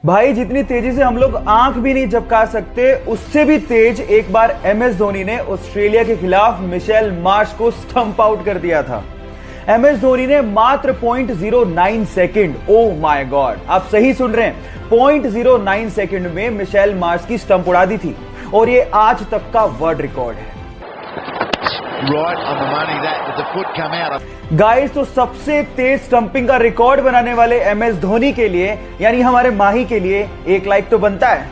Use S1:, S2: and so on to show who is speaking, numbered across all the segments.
S1: भाई जितनी तेजी से हम लोग आंख भी नहीं झपका सकते, उससे भी तेज एक बार एमएस धोनी ने ऑस्ट्रेलिया के खिलाफ मिशेल मार्श को स्टंप आउट कर दिया था। एमएस धोनी ने मात्र 0.09 सेकंड, ओह माय गॉड, आप सही सुन रहे हैं, 0.09 सेकंड में मिशेल मार्श की स्टंप उड़ा दी थी और ये आज तक का वर्ल्ड रिकॉर्ड है। गाइस, तो सबसे तेज स्टंपिंग का रिकॉर्ड बनाने वाले एमएस धोनी के लिए, यानी हमारे माही के लिए, एक लाइक तो बनता है।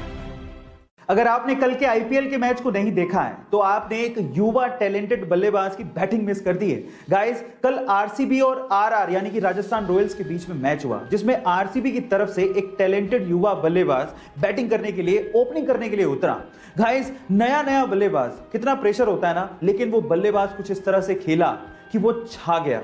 S1: अगर आपने कल के आईपीएल के मैच को नहीं देखा है तो आपने एक युवा टैलेंटेड बल्लेबाज की बैटिंग मिस कर दी है। गाइस, कल आरसीबी और आरआर यानी कि राजस्थान रॉयल्स के बीच में मैच हुआ, जिसमें आरसीबी की तरफ से एक टैलेंटेड युवा बल्लेबाज बैटिंग करने के लिए, ओपनिंग करने के लिए उतरा। गाइस, नया बल्लेबाज, कितना प्रेशर होता है ना, लेकिन वो बल्लेबाज कुछ इस तरह से खेला कि वो छा गया।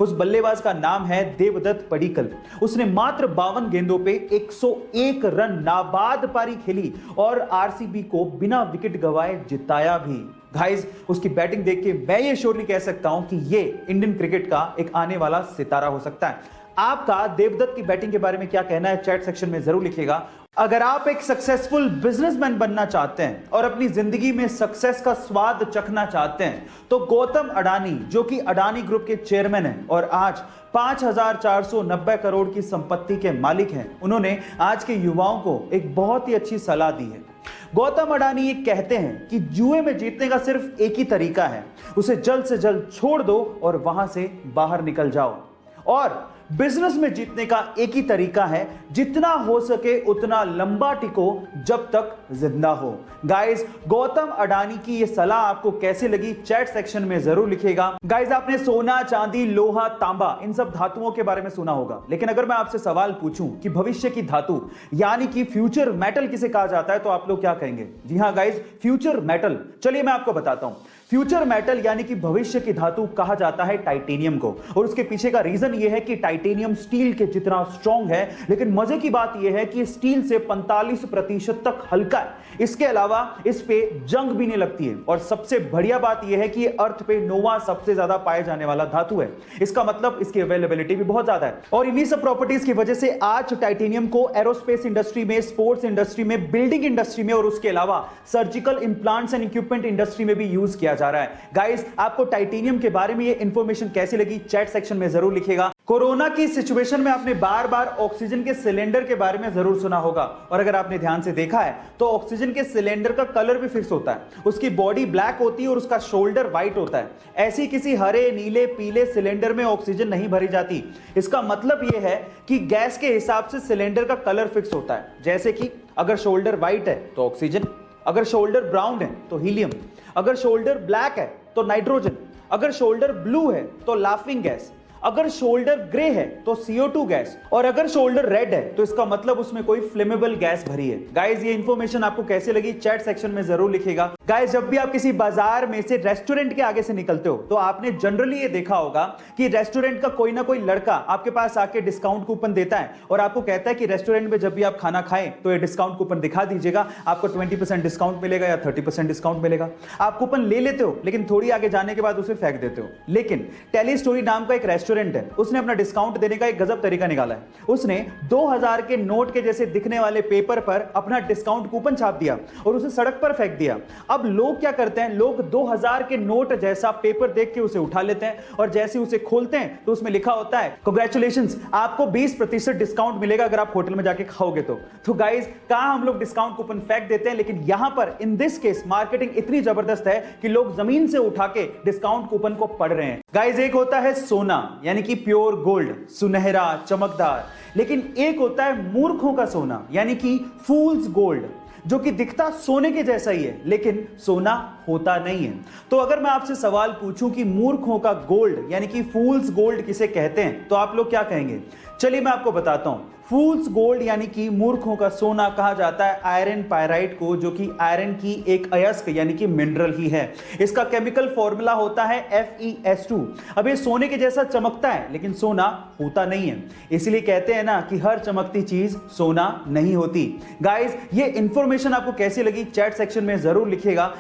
S1: उस बल्लेबाज का नाम है देवदत्त पडिक्कल। उसने मात्र 52 गेंदों पे 101 रन नाबाद पारी खेली और आरसीबी को बिना विकेट गंवाए जिताया भी। गाइस, उसकी बैटिंग देख के मैं ये श्योरली कह सकता हूं कि ये इंडियन क्रिकेट का एक आने वाला सितारा हो सकता है। आपका देवदत्त की बैटिंग के बारे में क्या कहना है, चैट सेक्शन में जरूर लिखिएगा। अगर आप एक सक्सेसफुल बिजनेसमैन बनना चाहते हैं और अपनी जिंदगी में सक्सेस का स्वाद चखना चाहते हैं तो गौतम अडानी, जो कि अडानी ग्रुप के चेयरमैन हैं और आज 5,490 करोड़ की संपत्ति के मालिक हैं, उन्होंने आज के युवाओं को एक बहुत ही अच्छी सलाह दी है। गौतम अडानी ये कहते हैं कि जुए में जीतने का सिर्फ एक ही तरीका है, उसे जल्द से जल्द छोड़ दो और वहां से बाहर निकल जाओ। और बिजनेस में जीतने का एक ही तरीका है, जितना हो सके उतना लंबा टिको जब तक जिंदा हो। गाइस, गौतम अडानी की ये सलाह आपको कैसे लगी, चैट सेक्शन में जरूर लिखिएगा। गाइस, आपने सोना, चांदी, लोहा, तांबा, इन सब धातुओं के बारे में सुना होगा, लेकिन अगर मैं आपसे सवाल पूछूं कि भविष्य की धातु यानी कि फ्यूचर मेटल किसे कहा जाता है तो आप लोग क्या कहेंगे? जी हां गाइस, फ्यूचर मेटल। चलिए मैं आपको बताता हूं। फ्यूचर मेटल यानी कि भविष्य की धातु कहा जाता है टाइटेनियम को, और उसके पीछे का रीजन यह है कि टाइटेनियम स्टील के जितना स्ट्रॉन्ग है, लेकिन मजे की बात यह है कि स्टील से 45% तक हल्का है। इसके अलावा इस पे जंग भी नहीं लगती है, और सबसे बढ़िया बात यह है कि ये अर्थ पे नोवा सबसे ज्यादा पाए जाने वाला धातु है। इसका मतलब इसकी अवेलेबिलिटी भी बहुत ज्यादा है, और इन्हीं सब प्रॉपर्टीज की वजह से आज टाइटेनियम को एरोस्पेस इंडस्ट्री में, स्पोर्ट्स इंडस्ट्री में, बिल्डिंग इंडस्ट्री में और उसके अलावा surgical implants and equipment industry में भी यूज किया जा रहा है। गाइस, आपको टाइटेनियम के बारे में ये इंफॉर्मेशन कैसी लगी, चैट सेक्शन में जरूर लिखिएगा। कोरोना की सिचुएशन में आपने बार बार ऑक्सीजन के सिलेंडर के बारे में जरूर सुना होगा, और अगर आपने ध्यान से देखा है तो ऑक्सीजन के सिलेंडर का कलर भी फिक्स होता है। उसकी बॉडी ब्लैक होती है और उसका शोल्डर व्हाइट होता है। ऐसी किसी हरे, नीले, पीले सिलेंडर में ऑक्सीजन नहीं भरी जाती। इसका मतलब यह है कि गैस के हिसाब से सिलेंडर का कलर फिक्स होता है। जैसे कि अगर शोल्डर व्हाइट है तो ऑक्सीजन, अगर शोल्डर ब्राउन है तो हीलियम, अगर शोल्डर ब्लैक है तो नाइट्रोजन, अगर शोल्डर ब्लू है तो लाफिंग गैस, अगर शोल्डर ग्रे है तो CO2 गैस, और अगर शोल्डर रेड है तो इसका मतलब उसमें कोई फ्लेमेबल गैस भरी है। गाइस, ये इंफॉर्मेशन आपको कैसे लगी, चैट सेक्शन में जरूर लिखिएगा। गाइस, जब भी आप किसी बाजार में से, रेस्टोरेंट के आगे से निकलते हो तो आपने जनरली ये देखा होगा कि रेस्टोरेंट का कोई ना कोई लड़का आपके पास आके डिस्काउंट कूपन देता है और आपको कहता है कि रेस्टोरेंट में जब भी आप खाना खाएं तो ये डिस्काउंट कूपन दिखा दीजिएगा, आपको 20% डिस्काउंट मिलेगा या 30% डिस्काउंट मिलेगा। आप कूपन ले लेते हो, लेकिन थोड़ी आगे जाने के बाद उसे फेंक देते हो। लेकिन टेली स्टोरी नाम का एक रेस्टोरेंट है, उसने अपना डिस्काउंट देने का एक गजब तरीका निकाला है। उसने 2000 के नोट के जैसे दिखने वाले पेपर पर अपना डिस्काउंट कूपन छाप दिया और उसे सड़क पर फेंक दिया। अब लोग क्या करते हैं, लोग 2000 के नोट जैसा पेपर देख के उसे उठा लेते हैं और जैसे उसे खोलते हैं तो उसमें लिखा होता है, कांग्रेचुलेशंस, आपको 20% डिस्काउंट मिलेगा अगर आप होटल में जाके खाओगे तो गाइस, कहां हम लोग डिस्काउंट कूपन फेंक देते हैं, लेकिन यहां पर इन दिस केस मार्केटिंग इतनी जबरदस्त है कि लोग जमीन से उठा के डिस्काउंट कूपन को पढ़ रहे हैं। गाइस, एक होता है सोना यानी कि प्योर गोल्ड, सुनहरा, चमकदार, लेकिन एक होता है मूर्खों का सोना यानी कि फूल्स गोल्ड, जो कि दिखता सोने के जैसा ही है लेकिन सोना होता नहीं है। तो अगर मैं आपसे सवाल पूछूं कि मूर्खों का गोल्ड यानी कि फूल्स गोल्ड किसे कहते हैं तो आप लोग क्या कहेंगे? चलिए मैं आपको बताता हूं। फूल्स गोल्ड यानी कि मूर्खों का सोना कहा जाता है आयरन पायराइट को, जो कि आयरन की एक अयस्क यानी कि मिनरल ही है। इसका केमिकल फॉर्मूला होता है FeS2। अब ये सोने के जैसा चमकता है लेकिन सोना होता नहीं है, इसलिए कहते हैं ना कि हर चमकती चीज सोना नहीं होती। गाइस, ये इंफॉर्मेशन आपको कैसी लगी, चैट सेक्शन में जरूर लिखिएगा।